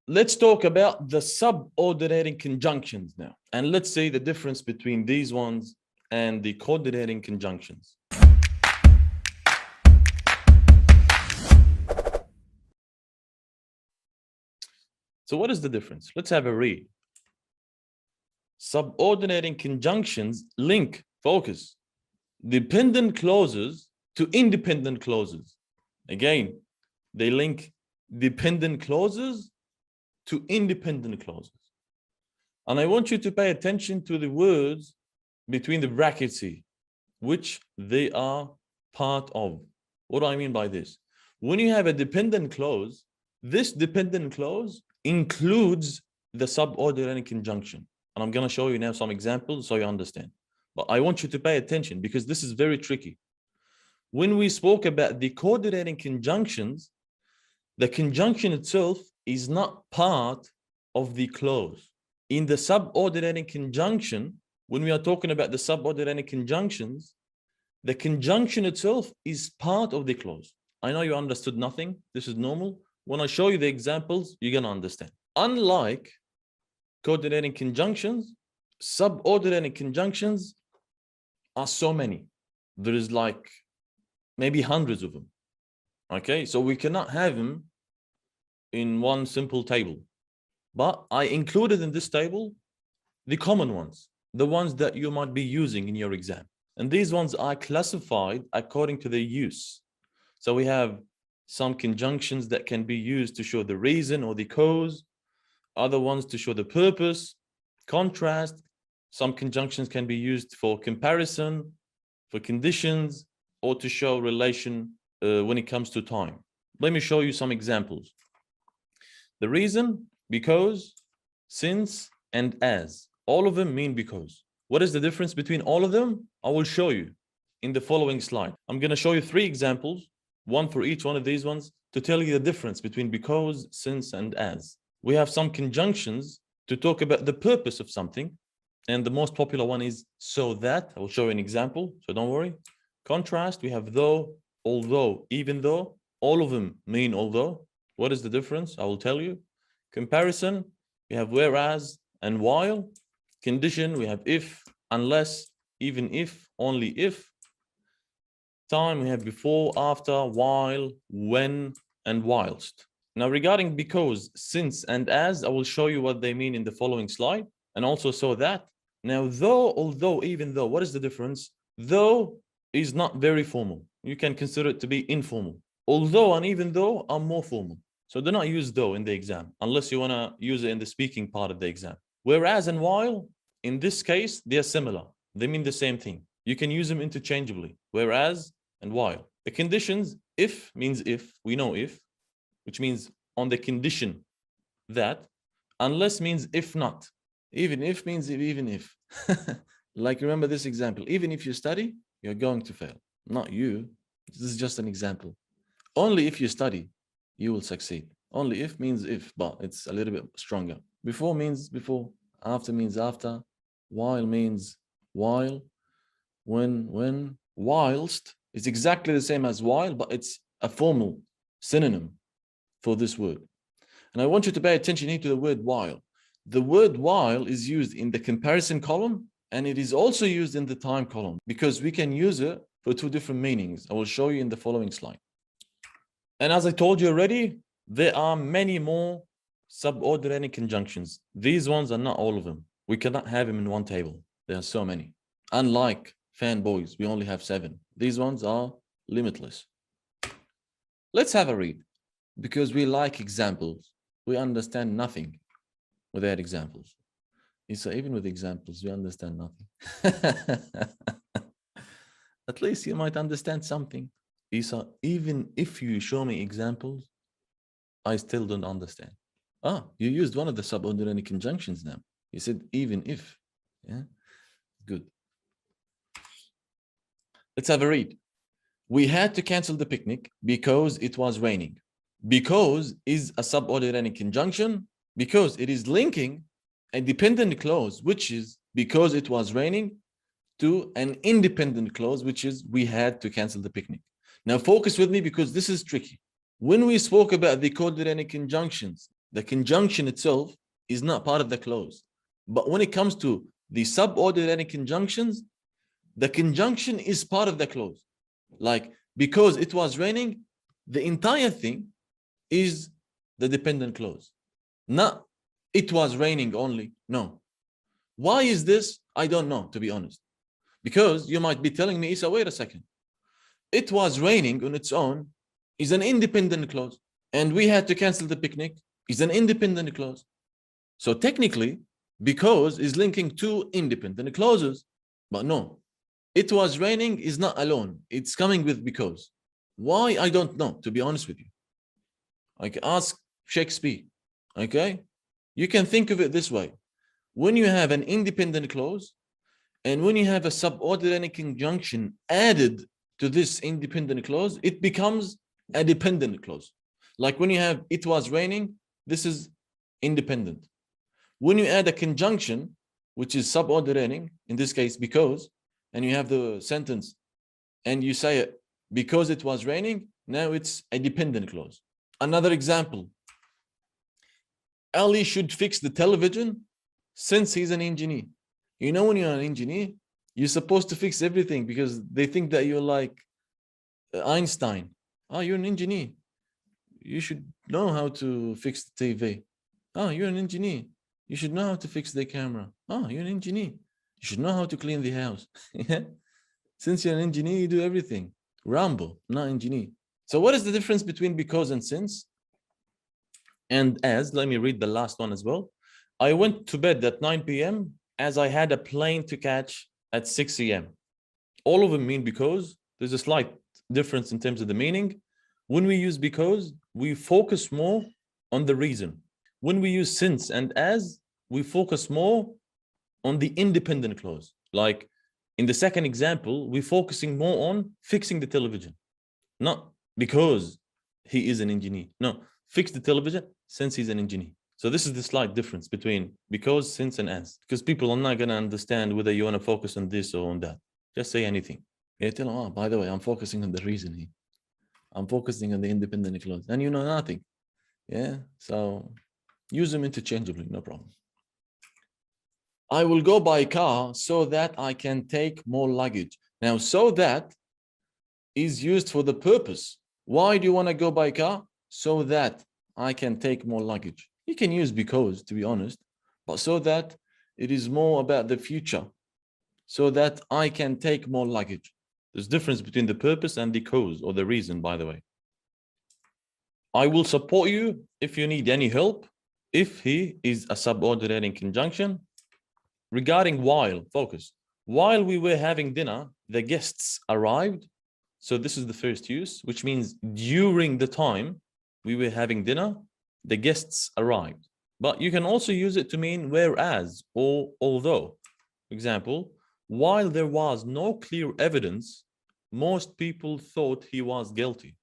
Let's talk about the subordinating conjunctions now. And let's see the difference between these ones and the coordinating conjunctions. So what is the difference? Let's have a read. Subordinating conjunctions link, focus, dependent clauses to independent clauses. Again, they link dependent clauses to independent clauses. And I want you to pay attention to the words between the brackets here, which they are part of. What do I mean by this? When you have a dependent clause, this dependent clause includes the subordinating conjunction. And I'm going to show you now some examples so you understand. But I want you to pay attention because this is very tricky. When we spoke about the coordinating conjunctions, the conjunction itself is not part of the clause. In the subordinating conjunction, when we are talking about the subordinating conjunctions, the conjunction itself is part of the clause. I know you understood nothing. This is normal. When I show you the examples, you're going to understand. Unlike coordinating conjunctions, subordinating conjunctions are so many. There is like maybe hundreds of them. Okay, so we cannot have them in one simple table. But I included in this table the common ones, the ones that you might be using in your exam. And these ones are classified according to their use. So we have some conjunctions that can be used to show the reason or the cause, other ones to show the purpose, contrast. Some conjunctions can be used for comparison, for conditions, or to show relation when it comes to time. Let me show you some examples. The reason, because, since, and as. All of them mean because. What is the difference between all of them? I will show you in the following slide. I'm going to show you 3 examples, one for each one of these ones, to tell you the difference between because, since, and as. We have some conjunctions to talk about the purpose of something. And the most popular one is so that. I will show you an example, so don't worry. Contrast, we have though, although, even though. All of them mean although. What is the difference? I will tell you. Comparison, we have whereas and while. Condition, we have if, unless, even if, only if. Time, we have before, after, while, when, and whilst. Now, regarding because, since, and as, I will show you what they mean in the following slide, and also so that. Now, though, although, even though, what is the difference? Though is not very formal. You can consider it to be informal. Although and even though are more formal. So do not use though in the exam, unless you want to use it in the speaking part of the exam. Whereas and while, in this case, they are similar. They mean the same thing. You can use them interchangeably, whereas and while. The conditions, if means if, we know if, which means on the condition that, unless means if not. Even if means even if. Like remember this example, even if you study, you're going to fail. Not you. This is just an example. Only if you study, you will succeed. Only if means if, but it's a little bit stronger. Before means before, after means after, while means while, when, whilst is exactly the same as while, but it's a formal synonym for this word. And I want you to pay attention here to the word while. The word while is used in the comparison column, and it is also used in the time column because we can use it for 2 different meanings. I will show you in the following slide. And as I told you already, there are many more subordinating conjunctions. These ones are not all of them. We cannot have them in one table. There are so many. Unlike fanboys, we only have 7. These ones are limitless. Let's have a read because we like examples. We understand nothing without examples. So even with examples, we understand nothing. At least you might understand something. Isa, even if you show me examples, I still don't understand. You used one of the subordinating conjunctions now. You said even if. Yeah, good. Let's have a read. We had to cancel the picnic because it was raining. Because is a subordinating conjunction because it is linking a dependent clause, which is because it was raining, to an independent clause, which is we had to cancel the picnic. Now focus with me because this is tricky. When we spoke about the coordinating conjunctions The conjunction itself is not part of the clause. But when it comes to the subordinating conjunctions, the conjunction is part of the clause. Like, because it was raining, the entire thing is the dependent clause. Not it was raining only. No. Why is this? I don't know, to be honest. Because you might be telling me, Isa, wait a second. It was raining on its own is an independent clause. And we had to cancel the picnic is an independent clause. So technically, because is linking two independent clauses. But no, it was raining is not alone. It's coming with because. Why? I don't know, to be honest with you. I can ask Shakespeare. Okay? You can think of it this way. When you have an independent clause and when you have a subordinating conjunction added to this independent clause, it becomes a dependent clause. Like when you have it was raining, this is independent. When you add a conjunction, which is subordinating, in this case, because, and you have the sentence and you say it because it was raining, now it's a dependent clause. Another example, Ali should fix the television since he's an engineer. You know, when you're an engineer, you're supposed to fix everything because they think that you're like Einstein. Oh, you're an engineer. You should know how to fix the TV. Oh, you're an engineer. You should know how to fix the camera. Oh, you're an engineer. You should know how to clean the house. Since you're an engineer, you do everything. Rambo, not engineer. So what is the difference between because and since? And as, let me read the last one as well. I went to bed at 9 p.m. as I had a plane to catch at 6 a.m. All of them mean because. There's a slight difference in terms of the meaning. When we use because, we focus more on the reason. When we use since and as, we focus more on the independent clause. Like in the second example, we're focusing more on fixing the television. Not because he is an engineer. No, fix the television since he's an engineer. So this is the slight difference between because, since, and as. Because people are not going to understand whether you want to focus on this or on that. Just say anything. Yeah, tell them, oh, by the way, I'm focusing on the reason here. I'm focusing on the independent clause. And you know nothing. Yeah, so use them interchangeably, no problem. I will go by car so that I can take more luggage. Now, so that is used for the purpose. Why do you want to go by car? So that I can take more luggage. You can use because, to be honest, but so that it is more about the future. So that I can take more luggage. There's a difference between the purpose and the cause or the reason, by the way. I will support you if you need any help. If he is a subordinating conjunction. Regarding while, focus. While we were having dinner, the guests arrived. So this is the first use, which means during the time we were having dinner, the guests arrived. But you can also use it to mean whereas or although. For example, while there was no clear evidence, most people thought he was guilty.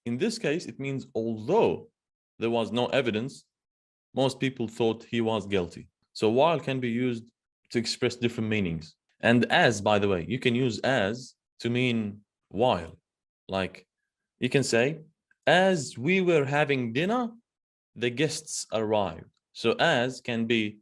In this case, it means although there was no evidence, most people thought he was guilty. So while can be used to express different meanings. And as, by the way, you can use as to mean while. Like you can say, as we were having dinner, the guests arrived. So as can be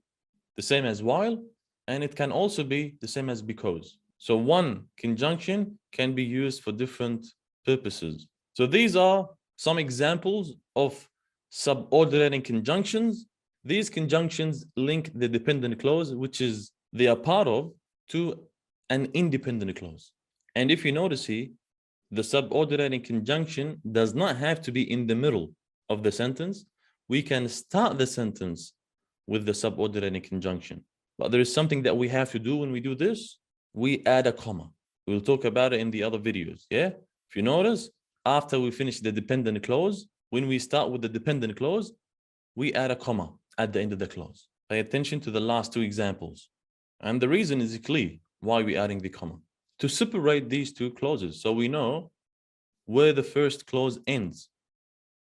the same as while, and it can also be the same as because. So one conjunction can be used for different purposes. So these are some examples of subordinating conjunctions. These conjunctions link the dependent clause, which is they are part of, to an independent clause. And if you notice here, the subordinating conjunction does not have to be in the middle of the sentence. We can start the sentence with the subordinating conjunction. But there is something that we have to do when we do this. We add a comma. We'll talk about it in the other videos. Yeah. If you notice, after we finish the dependent clause, when we start with the dependent clause, we add a comma at the end of the clause. Pay attention to the last two examples. And the reason is clear why we're adding the comma. To separate these two clauses, so we know where the first clause ends.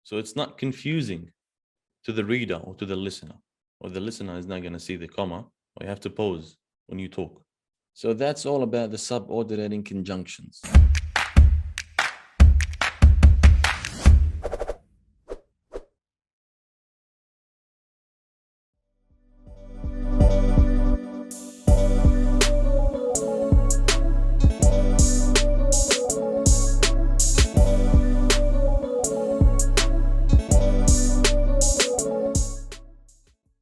So it's not confusing to the reader or to the listener. Or the listener is not going to see the comma, or you have to pause when you talk. So that's all about the subordinating conjunctions.